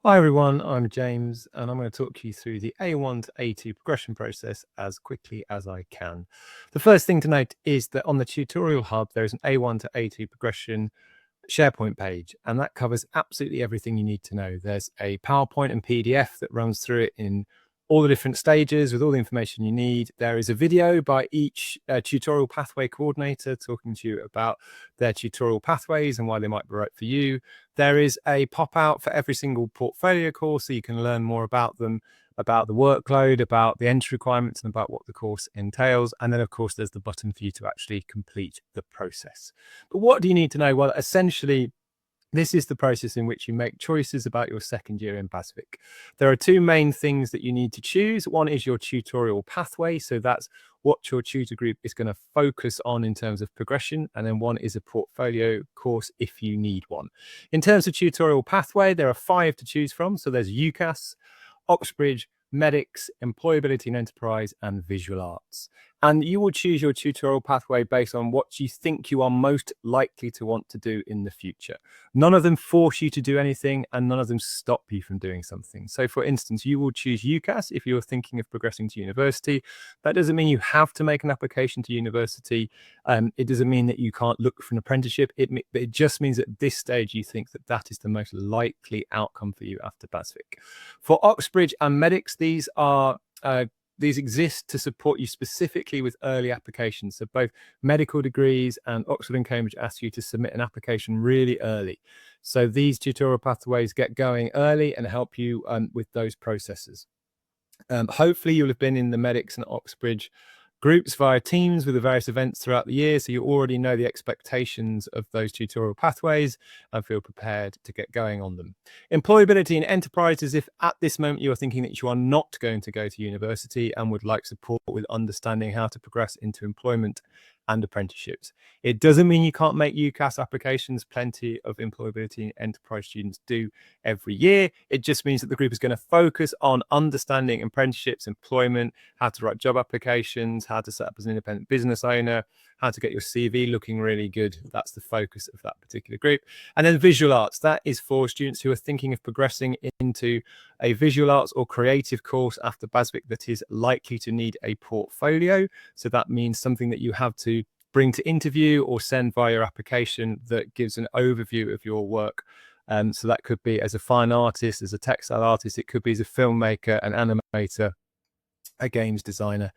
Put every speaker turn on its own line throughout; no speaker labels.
Hi everyone, I'm James and I'm going to talk you through the A1 to A2 progression process as quickly as I can. The first thing to note is that on the tutorial hub there is an A1 to A2 progression SharePoint page, and that covers absolutely everything you need to know. There's a PowerPoint and PDF that runs through it in all the different stages with all the information you need. There is a video by each tutorial pathway coordinator talking to you about their tutorial pathways and why they might be right for you. There is a pop-out for every single portfolio course so you can learn more about them, about the workload, about the entry requirements, and about what the course entails. And then, of course, there's the button for you to actually complete the process. But what do you need to know? Well, essentially, this is the process in which you make choices about your second year in BHASVIC. There are two main things that you need to choose. One is your tutorial pathway. So that's what your tutor group is going to focus on in terms of progression. And then one is a portfolio course if you need one. In terms of tutorial pathway, there are 5 to choose from. So there's UCAS, Oxbridge, Medics, Employability and Enterprise, and Visual Arts. And you will choose your tutorial pathway based on what you think you are most likely to want to do in the future. None of them force you to do anything, and none of them stop you from doing something. So for instance, you will choose UCAS if you're thinking of progressing to university. That doesn't mean you have to make an application to university. It doesn't mean that you can't look for an apprenticeship. It just means at this stage you think that that is the most likely outcome for you after BHASVIC. For Oxbridge and Medics, these exist to support you specifically with early applications. So both medical degrees and Oxford and Cambridge ask you to submit an application really early. So these tutorial pathways get going early and help you with those processes. Hopefully you'll have been in the Medics and Oxbridge groups via Teams with the various events throughout the year, so you already know the expectations of those tutorial pathways and feel prepared to get going on them. Employability and enterprise is if at this moment you are thinking that you are not going to go to university and would like support with understanding how to progress into employment and apprenticeships. It doesn't mean you can't make UCAS applications. Plenty of employability and enterprise students do every year. It just means that the group is going to focus on understanding apprenticeships, employment, how to write job applications, how to set up as an independent business owner, how to get your CV looking really good. That's the focus of that particular group. And then visual arts, that is for students who are thinking of progressing into a visual arts or creative course after BHASVIC that is likely to need a portfolio. So that means something that you have to bring to interview or send via your application that gives an overview of your work. So that could be as a fine artist, as a textile artist, it could be as a filmmaker, an animator, a games designer,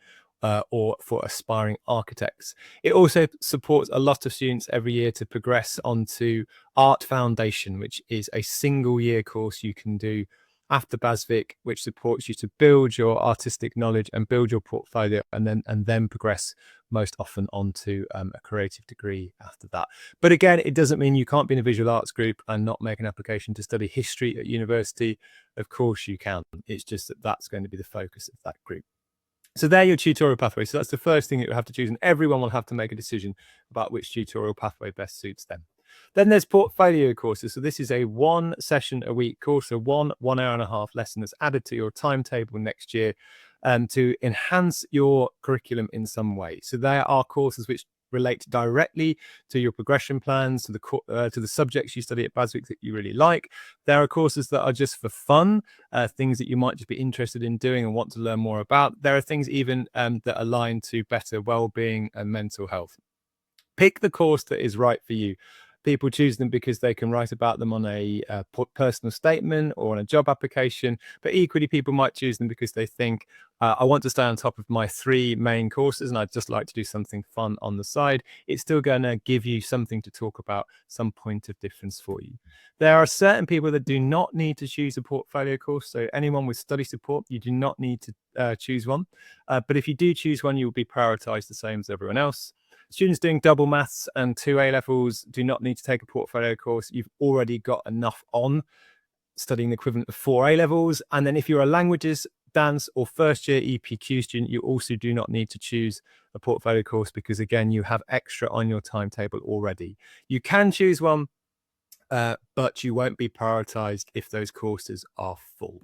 or for aspiring architects. It also supports a lot of students every year to progress onto Art Foundation, which is a single year course you can do after BHASVIC, which supports you to build your artistic knowledge and build your portfolio, and then progress most often onto a creative degree after that. But again, it doesn't mean you can't be in a visual arts group and not make an application to study history at university. Of course you can. It's just that that's going to be the focus of that group. So they're your tutorial pathway. So that's the first thing that you have to choose, and everyone will have to make a decision about which tutorial pathway best suits them. Then there's portfolio courses. So this is a 1 session a week course, so 1 hour and a half lesson that's added to your timetable next year to enhance your curriculum in some way. So there are courses which relate directly to your progression plans, to the subjects you study at BHASVIC that you really like. There are courses that are just for fun, things that you might just be interested in doing and want to learn more about. There are things even that align to better well-being and mental health. Pick the course that is right for you. People choose them because they can write about them on a personal statement or on a job application, but equally people might choose them because they think, I want to stay on top of my 3 main courses and I'd just like to do something fun on the side. It's still going to give you something to talk about, some point of difference for you. There are certain people that do not need to choose a portfolio course. So anyone with study support, you do not need to choose one. But if you do choose one, you will be prioritized the same as everyone else. Students doing double maths and 2 A-levels do not need to take a portfolio course. You've already got enough on studying the equivalent of 4 A-levels. And then if you're a languages, dance or first year EPQ student, you also do not need to choose a portfolio course because, again, you have extra on your timetable already. You can choose one, but you won't be prioritized if those courses are full.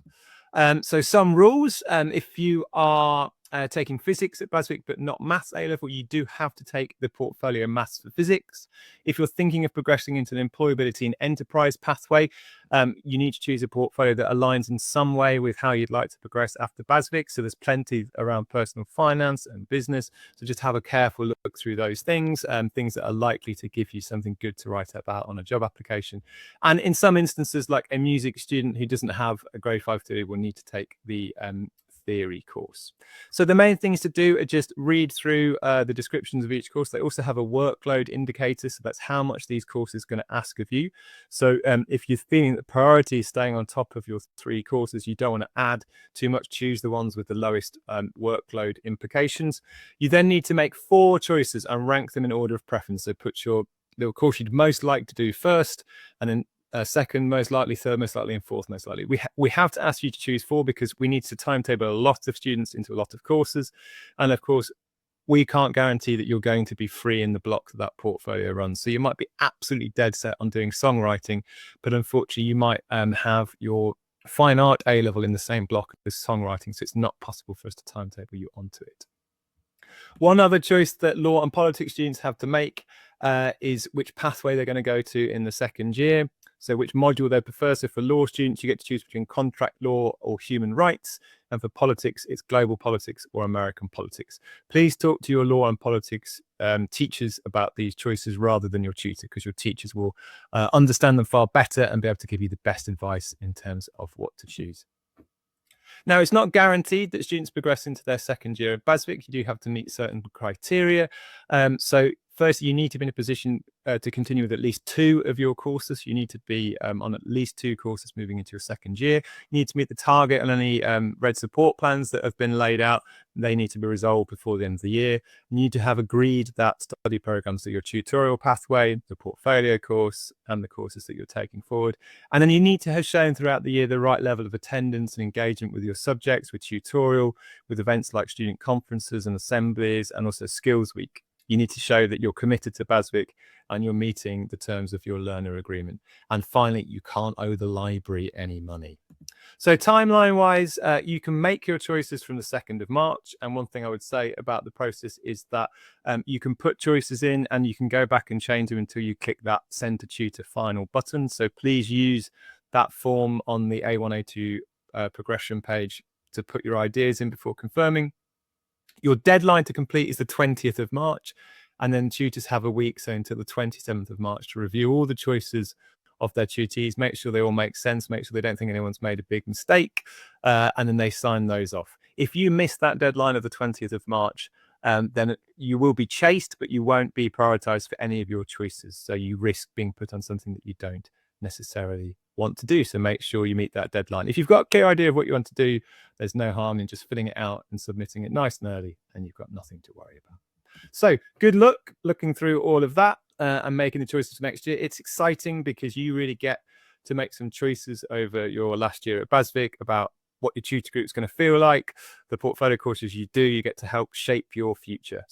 So some rules, if you are taking physics at BHASVIC but not maths A-level, you do have to take the portfolio maths for physics. If you're thinking of progressing into an employability and enterprise pathway, you need to choose a portfolio that aligns in some way with how you'd like to progress after BHASVIC. So there's plenty around personal finance and business. So just have a careful look through those things, things that are likely to give you something good to write about on a job application. And in some instances, like a music student who doesn't have a grade 5 theory will need to take the theory course. So the main things to do are just read through the descriptions of each course. They also have a workload indicator, so that's how much these courses are going to ask of you. So if you're feeling that priority is staying on top of your 3 courses, you don't want to add too much, choose the ones with the lowest workload implications. You then need to make 4 choices and rank them in order of preference. So put the course you'd most like to do first, and then second most likely, third most likely, and fourth most likely. We have to ask you to choose 4 because we need to timetable a lot of students into a lot of courses. And of course, we can't guarantee that you're going to be free in the block that portfolio runs. So you might be absolutely dead set on doing songwriting, but unfortunately you might have your fine art A-level in the same block as songwriting. So it's not possible for us to timetable you onto it. One other choice that law and politics students have to make is which pathway they're going to go to in the second year. So which module they prefer. So for law students, you get to choose between contract law or human rights. And for politics, it's global politics or American politics. Please talk to your law and politics teachers about these choices rather than your tutor, because your teachers will understand them far better and be able to give you the best advice in terms of what to choose. Now, it's not guaranteed that students progress into their second year of BHASVIC. You do have to meet certain criteria. So first, you need to be in a position to continue with at least 2 of your courses. You need to be on at least 2 courses moving into your second year. You need to meet the target on any red support plans that have been laid out. They need to be resolved before the end of the year. You need to have agreed that study programs, so your tutorial pathway, the portfolio course, and the courses that you're taking forward. And then you need to have shown throughout the year the right level of attendance and engagement with your subjects, with tutorial, with events like student conferences and assemblies, and also Skills Week. You need to show that you're committed to BHASVIC and you're meeting the terms of your learner agreement. And finally, you can't owe the library any money. So timeline-wise, you can make your choices from the 2nd of March. And one thing I would say about the process is that you can put choices in and you can go back and change them until you click that Send to Tutor Final button. So please use that form on the A1, A2 progression page to put your ideas in before confirming. Your deadline to complete is the 20th of March, and then tutors have a week, so until the 27th of March, to review all the choices of their tutees, make sure they all make sense, make sure they don't think anyone's made a big mistake, and then they sign those off. If you miss that deadline of the 20th of March, then you will be chased, but you won't be prioritized for any of your choices. So you risk being put on something that you don't necessarily want to do. So make sure you meet that deadline. If you've got a clear idea of what you want to do, there's no harm in just filling it out and submitting it nice and early, and you've got nothing to worry about. So good luck looking through all of that and making the choices for next year. It's exciting because you really get to make some choices over your last year at BHASVIC about what your tutor group is going to feel like, the portfolio courses you do. You get to help shape your future.